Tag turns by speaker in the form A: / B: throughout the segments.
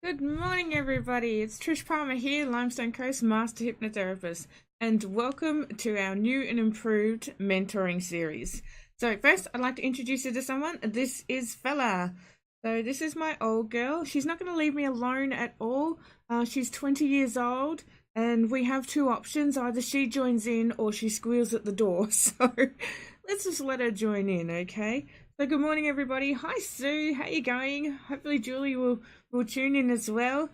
A: Good morning, everybody. It's Trish Palmer here, Limestone Coast Master Hypnotherapist, and welcome to our new and improved mentoring series. So, first, I'd like to introduce you to someone. This is Fella. So, this is my old girl. She's not going to leave me alone at all. She's 20 years old, and we have two options: either she joins in or she squeals at the door. So, let's just let her join in, okay? So, good morning, everybody. Hi, Sue. How you going? Hopefully, Julie will tune in as well.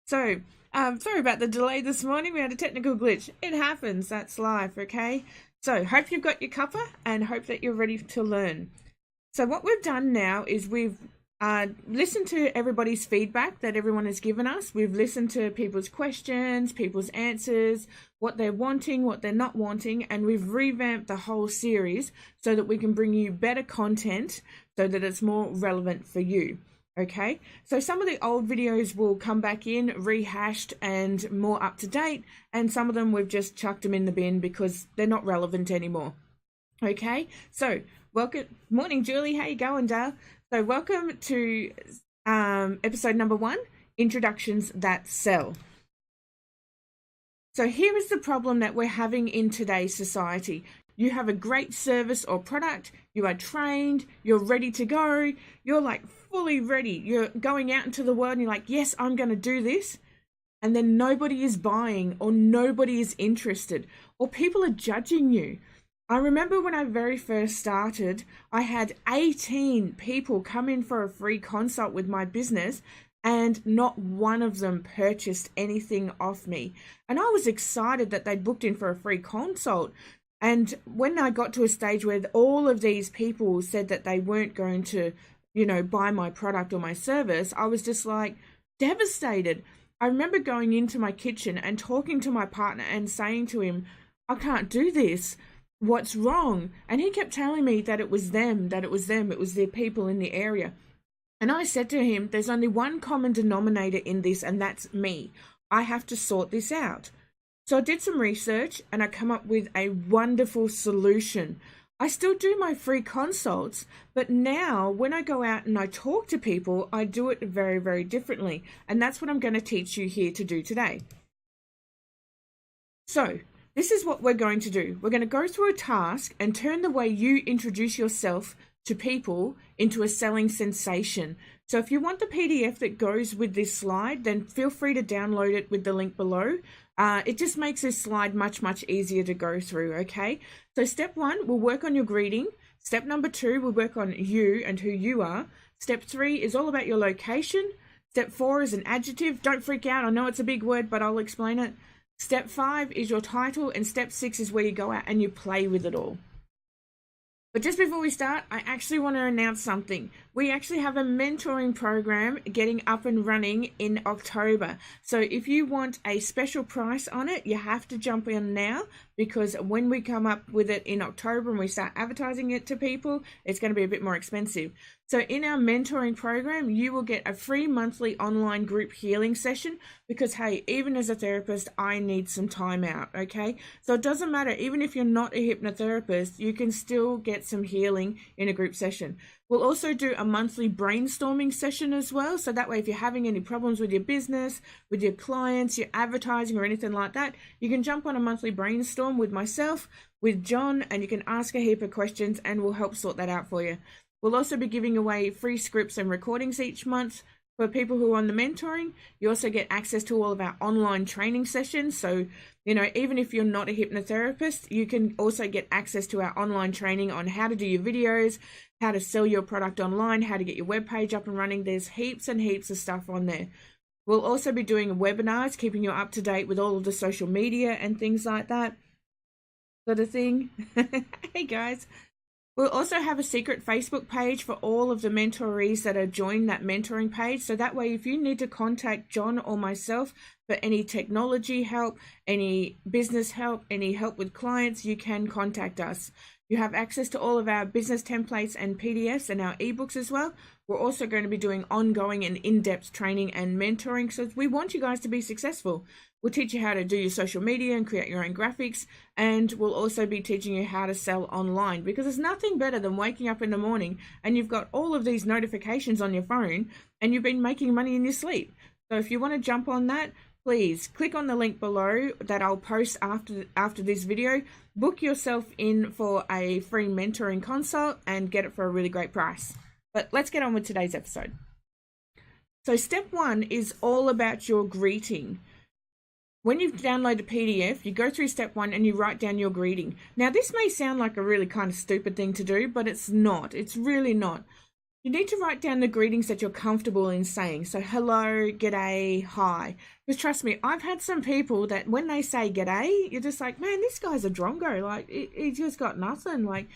A: So, sorry about the delay this morning. We had a technical glitch. It happens. That's life, okay? So, hope you've got your cuppa and hope that you're ready to learn. So, what we've done now is we've listened to everybody's feedback that everyone has given us. We've listened to people's questions, people's answers, what they're wanting, what they're not wanting, and we've revamped the whole series so that we can bring you better content so that it's more relevant for you. Okay, so some of the old videos will come back in rehashed and more up to date, and some of them we've just chucked them in the bin because they're not relevant anymore. Okay, so welcome. Morning, Julie. How you going, Dale? So welcome to episode number 1, Introductions That Sell. So here is the problem that we're having in today's society. You have a great service or product, you are trained, you're ready to go, you're like fully ready. You're going out into the world and you're like, yes, I'm going to do this. And then nobody is buying or nobody is interested or people are judging you. I remember when I very first started, I had 18 people come in for a free consult with my business and not one of them purchased anything off me. And I was excited that they'd booked in for a free consult. And when I got to a stage where all of these people said that they weren't going to, buy my product or my service, I was just like devastated. I remember going into my kitchen and talking to my partner and saying to him, I can't do this. What's wrong? And he kept telling me that it was them, it was the people in the area. And I said to him, there's only one common denominator in this, and that's me. I have to sort this out. So I did some research and I come up with a wonderful solution. I still do my free consults, but now when I go out and I talk to people, I do it very, very differently. And that's what I'm going to teach you here to do today. So this is what we're going to do. We're going to go through a task and turn the way you introduce yourself to people into a selling sensation. So if you want the PDF that goes with this slide, then feel free to download it with the link below. It just makes this slide much, much easier to go through, okay? So step 1, we'll work on your greeting. Step number 2, we'll work on you and who you are. Step 3 is all about your location. Step 4 is an adjective. Don't freak out. I know it's a big word, but I'll explain it. Step 5 is your title, and step 6 is where you go out and you play with it all. But just before we start, I actually want to announce something. We actually have a mentoring program getting up and running in October. So if you want a special price on it, you have to jump in now, because when we come up with it in October and we start advertising it to people, it's going to be a bit more expensive. So in our mentoring program, you will get a free monthly online group healing session because, hey, even as a therapist, I need some time out, okay? So it doesn't matter, even if you're not a hypnotherapist, you can still get some healing in a group session. We'll also do a monthly brainstorming session as well. So that way, if you're having any problems with your business, with your clients, your advertising or anything like that, you can jump on a monthly brainstorm with myself, with John, and you can ask a heap of questions and we'll help sort that out for you. We'll also be giving away free scripts and recordings each month. For people who are on the mentoring, you also get access to all of our online training sessions. So, even if you're not a hypnotherapist, you can also get access to our online training on how to do your videos, how to sell your product online, how to get your webpage up and running. There's heaps and heaps of stuff on there. We'll also be doing webinars, keeping you up to date with all of the social media and things like that sort of thing. Hey guys. We'll also have a secret Facebook page for all of the mentorees that are joining that mentoring page. So that way, if you need to contact John or myself for any technology help, any business help, any help with clients, you can contact us. You have access to all of our business templates and PDFs and our ebooks as well. We're also going to be doing ongoing and in-depth training and mentoring. So we want you guys to be successful. We'll teach you how to do your social media and create your own graphics. And we'll also be teaching you how to sell online, because there's nothing better than waking up in the morning and you've got all of these notifications on your phone and you've been making money in your sleep. So if you want to jump on that, please click on the link below that I'll post after this video. Book yourself in for a free mentoring consult and get it for a really great price. But let's get on with today's episode. So step 1 is all about your greeting. When you've downloaded a PDF, you go through step 1 and you write down your greeting. Now, this may sound like a really kind of stupid thing to do, but it's not. It's really not. You need to write down the greetings that you're comfortable in saying. So hello, g'day, hi. Because trust me, I've had some people that when they say g'day, you're just like, man, this guy's a drongo. Like, he just got nothing. Like,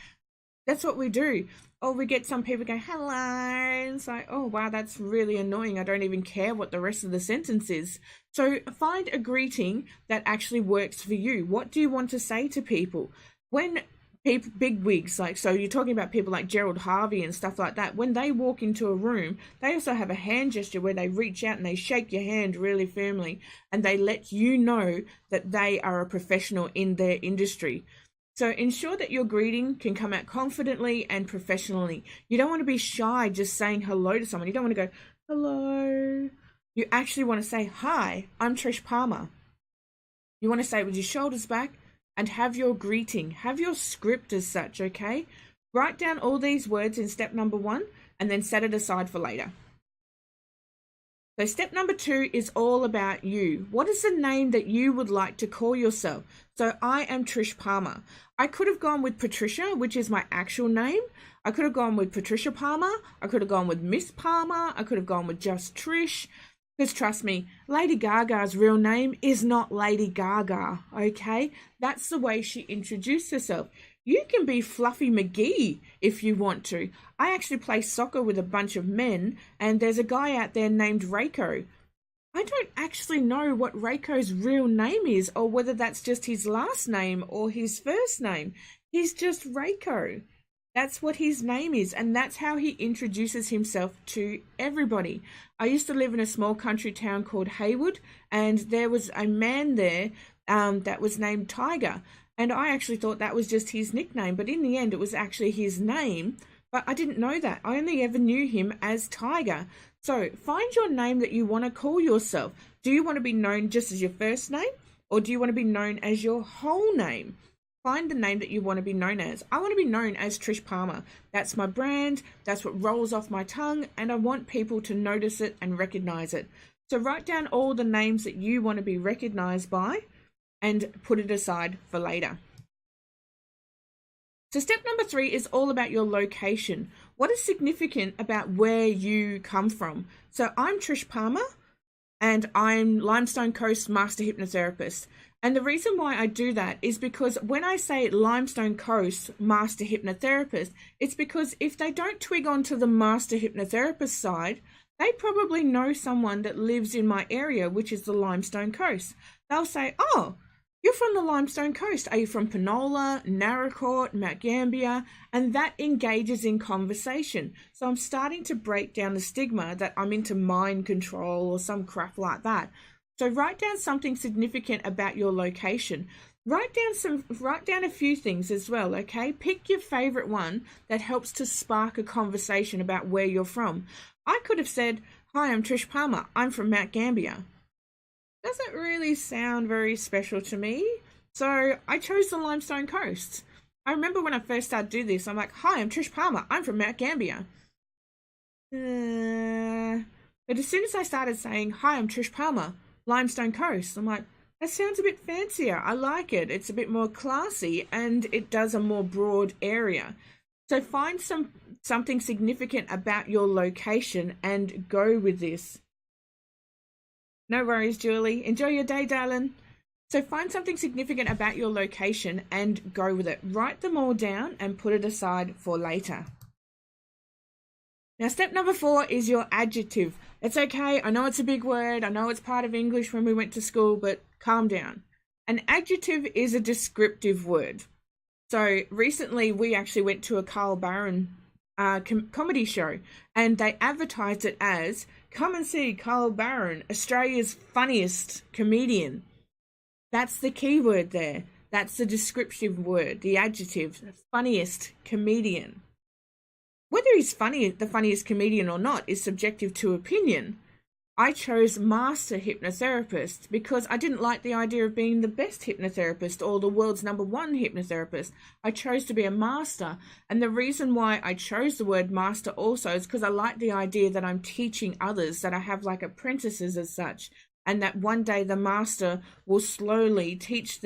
A: that's what we do. Or we get some people go, hello. And it's like, oh, wow, that's really annoying. I don't even care what the rest of the sentence is. So find a greeting that actually works for you. What do you want to say to people? When people, big wigs, like, so you're talking about people like Gerald Harvey and stuff like that, when they walk into a room, they also have a hand gesture where they reach out and they shake your hand really firmly and they let you know that they are a professional in their industry. So ensure that your greeting can come out confidently and professionally. You don't want to be shy just saying hello to someone. You don't want to go, hello. You actually want to say, hi, I'm Trish Palmer. You want to say it with your shoulders back and have your greeting. Have your script as such, okay? Write down all these words in step number 1 and then set it aside for later. So step number 2 is all about you. What is the name that you would like to call yourself? So I am Trish Palmer. I could have gone with Patricia, which is my actual name. I could have gone with Patricia Palmer. I could have gone with Miss Palmer. I could have gone with just Trish. Because trust me, Lady Gaga's real name is not Lady Gaga, okay? That's the way she introduced herself. You can be Fluffy McGee if you want to. I actually play soccer with a bunch of men, and there's a guy out there named Reiko. I don't actually know what Reiko's real name is, or whether that's just his last name or his first name. He's just Reiko. That's what his name is, and that's how he introduces himself to everybody. I used to live in a small country town called Haywood, and there was a man there that was named Tiger. And I actually thought that was just his nickname, but in the end, it was actually his name. But I didn't know that. I only ever knew him as Tiger. So find your name that you want to call yourself. Do you want to be known just as your first name, or do you want to be known as your whole name? Find the name that you want to be known as. I want to be known as Trish Palmer. That's my brand. That's what rolls off my tongue, and I want people to notice it and recognize it. So write down all the names that you want to be recognized by, and put it aside for later. So step number 3 is all about your location. What is significant about where you come from? So I'm Trish Palmer and I'm Limestone Coast Master Hypnotherapist. And the reason why I do that is because when I say Limestone Coast Master Hypnotherapist, it's because if they don't twig onto the Master Hypnotherapist side, they probably know someone that lives in my area, which is the Limestone Coast. They'll say, oh, you're from the Limestone Coast. Are you from Penola, Narracourt, Mount Gambier? And that engages in conversation. So I'm starting to break down the stigma that I'm into mind control or some crap like that. So write down something significant about your location. Write down a few things as well, okay? Pick your favorite one that helps to spark a conversation about where you're from. I could have said, hi, I'm Trish Palmer. I'm from Mount Gambier. Doesn't really sound very special to me. So I chose the Limestone Coast. I remember when I first started to do this, I'm like, hi, I'm Trish Palmer. I'm from Mount Gambier. But as soon as I started saying, hi, I'm Trish Palmer, Limestone Coast, I'm like, that sounds a bit fancier. I like it. It's a bit more classy and it does a more broad area. So find something significant about your location and go with this. No worries, Julie. Enjoy your day, darling. So find something significant about your location and go with it. Write them all down and put it aside for later. Now, step number 4 is your adjective. It's okay. I know it's a big word. I know it's part of English when we went to school, but calm down. An adjective is a descriptive word. So recently we actually went to a Carl Barron comedy show and they advertised it as, come and see Carl Barron, Australia's funniest comedian. That's the key word there. That's the descriptive word, the adjective, funniest comedian. Whether he's funny, the funniest comedian or not is subjective to opinion. I chose master hypnotherapist because I didn't like the idea of being the best hypnotherapist or the world's #1 hypnotherapist. I chose to be a master. And the reason why I chose the word master also is because I like the idea that I'm teaching others, that I have like apprentices as such, and that one day the master will slowly teach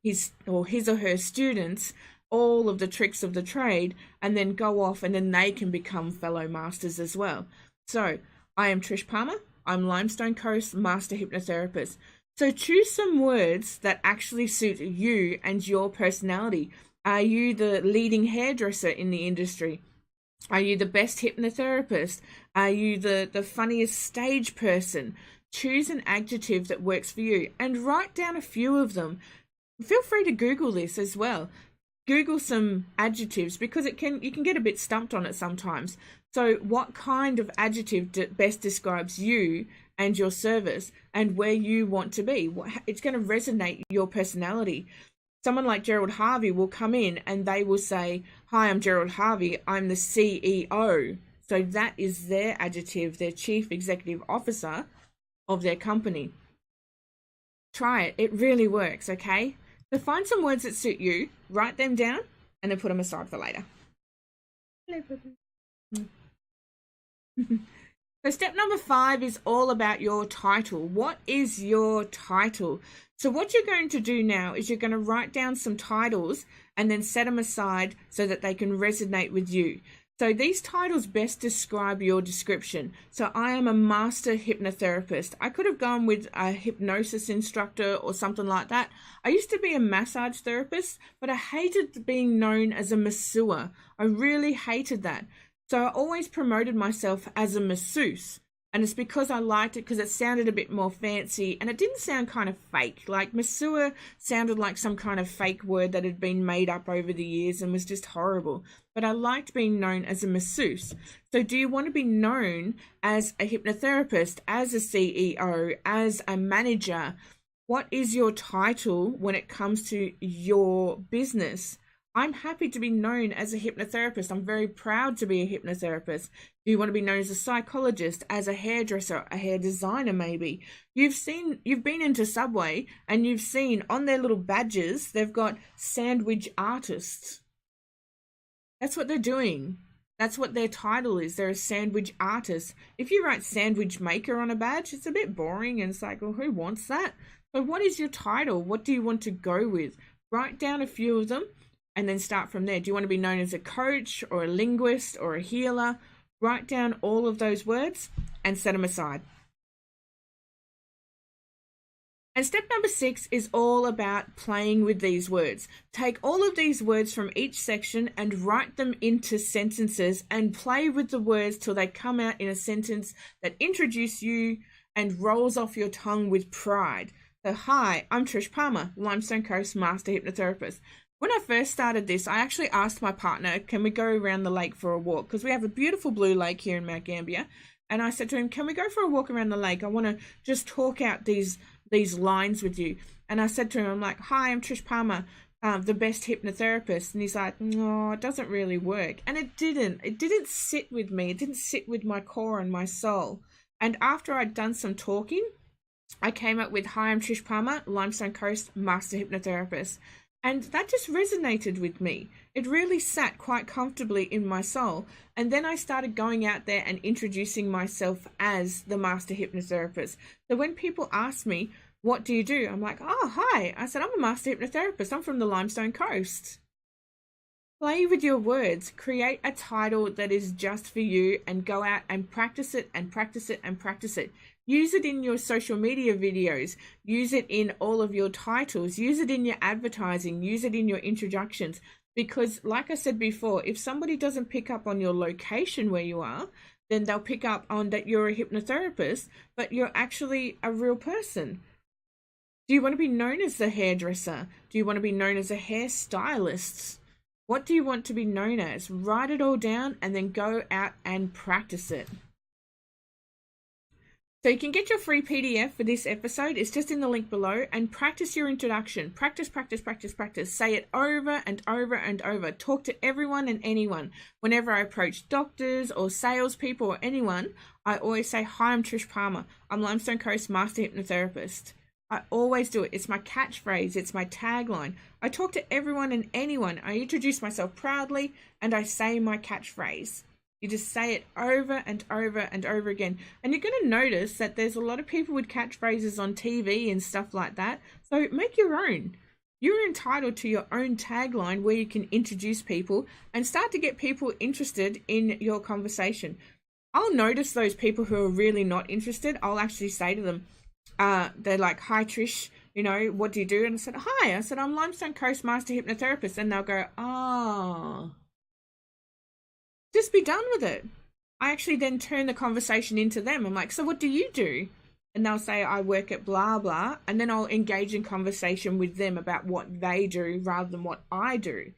A: his or her students all of the tricks of the trade, and then go off and then they can become fellow masters as well. So I am Trish Palmer. I'm Limestone Coast Master Hypnotherapist. So choose some words that actually suit you and your personality. Are you the leading hairdresser in the industry? Are you the best hypnotherapist? Are you the funniest stage person? Choose an adjective that works for you and write down a few of them. Feel free to Google this as well. Google some adjectives because you can get a bit stumped on it sometimes. So what kind of adjective best describes you and your service and where you want to be? It's going to resonate your personality. Someone like Gerald Harvey will come in and they will say, "Hi, I'm Gerald Harvey. I'm the CEO." So that is their adjective, their chief executive officer of their company. Try it. It really works, okay? So find some words that suit you, write them down, and then put them aside for later. So step number 5 is all about your title. What is your title? So what you're going to do now is you're going to write down some titles and then set them aside so that they can resonate with you. So these titles best describe your description. So I am a master hypnotherapist. I could have gone with a hypnosis instructor or something like that. I used to be a massage therapist, but I hated being known as a masseur. I really hated that. So I always promoted myself as a masseuse. And it's because I liked it because it sounded a bit more fancy and it didn't sound kind of fake. Like masseur sounded like some kind of fake word that had been made up over the years and was just horrible. But I liked being known as a masseuse. So do you want to be known as a hypnotherapist, as a CEO, as a manager? What is your title when it comes to your business? I'm happy to be known as a hypnotherapist. I'm very proud to be a hypnotherapist. Do you want to be known as a psychologist, as a hairdresser, a hair designer maybe? You've been into Subway and you've seen on their little badges, they've got sandwich artists. That's what they're doing. That's what their title is. They're a sandwich artist. If you write sandwich maker on a badge, it's a bit boring and it's like, well, who wants that? So what is your title? What do you want to go with? Write down a few of them and then start from there. Do you want to be known as a coach or a linguist or a healer? Write down all of those words and set them aside. And step number 6 is all about playing with these words. Take all of these words from each section and write them into sentences and play with the words till they come out in a sentence that introduce you and rolls off your tongue with pride. So, hi, I'm Trish Palmer, Limestone Coast Master Hypnotherapist. When I first started this, I actually asked my partner, can we go around the lake for a walk? Because we have a beautiful blue lake here in Mount Gambier. And I said to him, can we go for a walk around the lake? I want to just talk out these lines with you. And I said to him, I'm like, hi, I'm Trish Palmer, the best hypnotherapist. And he's like, no, it doesn't really work. And it didn't sit with me. It didn't sit with my core and my soul. And after I'd done some talking, I came up with, hi, I'm Trish Palmer, Limestone Coast Master Hypnotherapist. And that just resonated with me. It really sat quite comfortably in my soul. And then I started going out there and introducing myself as the master hypnotherapist. So when people ask me, what do you do? I'm like, oh, hi. I said, I'm a master hypnotherapist. I'm from the Limestone Coast. Play with your words. Create a title that is just for you and go out and practice it and practice it and practice it. Use it in your social media videos. Use it in all of your titles. Use it in your advertising. Use it in your introductions. Because like I said before, if somebody doesn't pick up on your location where you are, then they'll pick up on that you're a hypnotherapist, but you're actually a real person. Do you want to be known as the hairdresser? Do you want to be known as a hairstylist? What do you want to be known as? Write it all down and then go out and practice it. So you can get your free PDF for this episode. It's just in the link below, and practice your introduction. Practice, practice, practice, practice. Say it over and over and over. Talk to everyone and anyone. Whenever I approach doctors or salespeople or anyone, I always say, "Hi, I'm Trish Palmer. I'm Limestone Coast Master Hypnotherapist." I always do it. It's my catchphrase. It's my tagline. I talk to everyone and anyone. I introduce myself proudly and I say my catchphrase. You just say it over and over and over again. And you're going to notice that there's a lot of people with catchphrases on TV and stuff like that. So make your own. You're entitled to your own tagline where you can introduce people and start to get people interested in your conversation. I'll notice those people who are really not interested. I'll actually say to them, they're like, "Hi Trish, you know, what do you do?" And I said, "Hi." I said, "I'm Limestone Coast Master Hypnotherapist." And they'll go, "Oh." Just be done with it. I actually then turn the conversation into them. I'm like, "So what do you do?" And they'll say, "I work at blah, blah." And then I'll engage in conversation with them about what they do rather than what I do.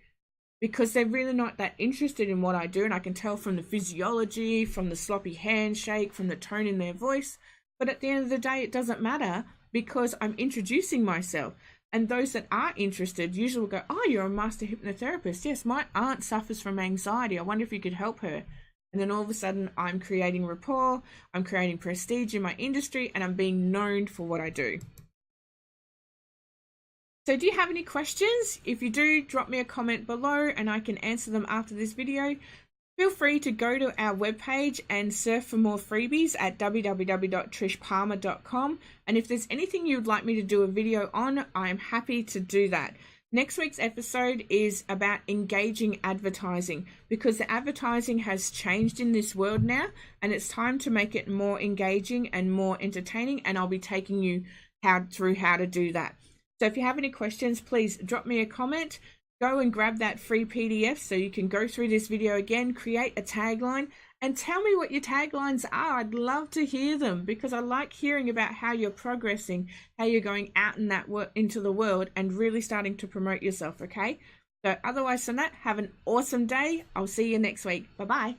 A: Because they're really not that interested in what I do. And I can tell from the physiology, from the sloppy handshake, from the tone in their voice. But at the end of the day, it doesn't matter because I'm introducing myself. And those that are interested usually will go, "Oh, you're a master hypnotherapist. Yes, my aunt suffers from anxiety. I wonder if you could help her." And then all of a sudden, I'm creating rapport, I'm creating prestige in my industry, and I'm being known for what I do. So do you have any questions? If you do, drop me a comment below and I can answer them after this video. Feel free to go to our webpage and surf for more freebies at www.trishpalmer.com. And if there's anything you'd like me to do a video on, I'm happy to do that. Next week's episode is about engaging advertising, because the advertising has changed in this world now and it's time to make it more engaging and more entertaining, and I'll be taking you through how to do that. So if you have any questions, please drop me a comment. Go and grab that free PDF so you can go through this video again, create a tagline, and tell me what your taglines are. I'd love to hear them because I like hearing about how you're progressing, how you're going out in into the world and really starting to promote yourself, okay? So otherwise than that, have an awesome day. I'll see you next week. Bye-bye.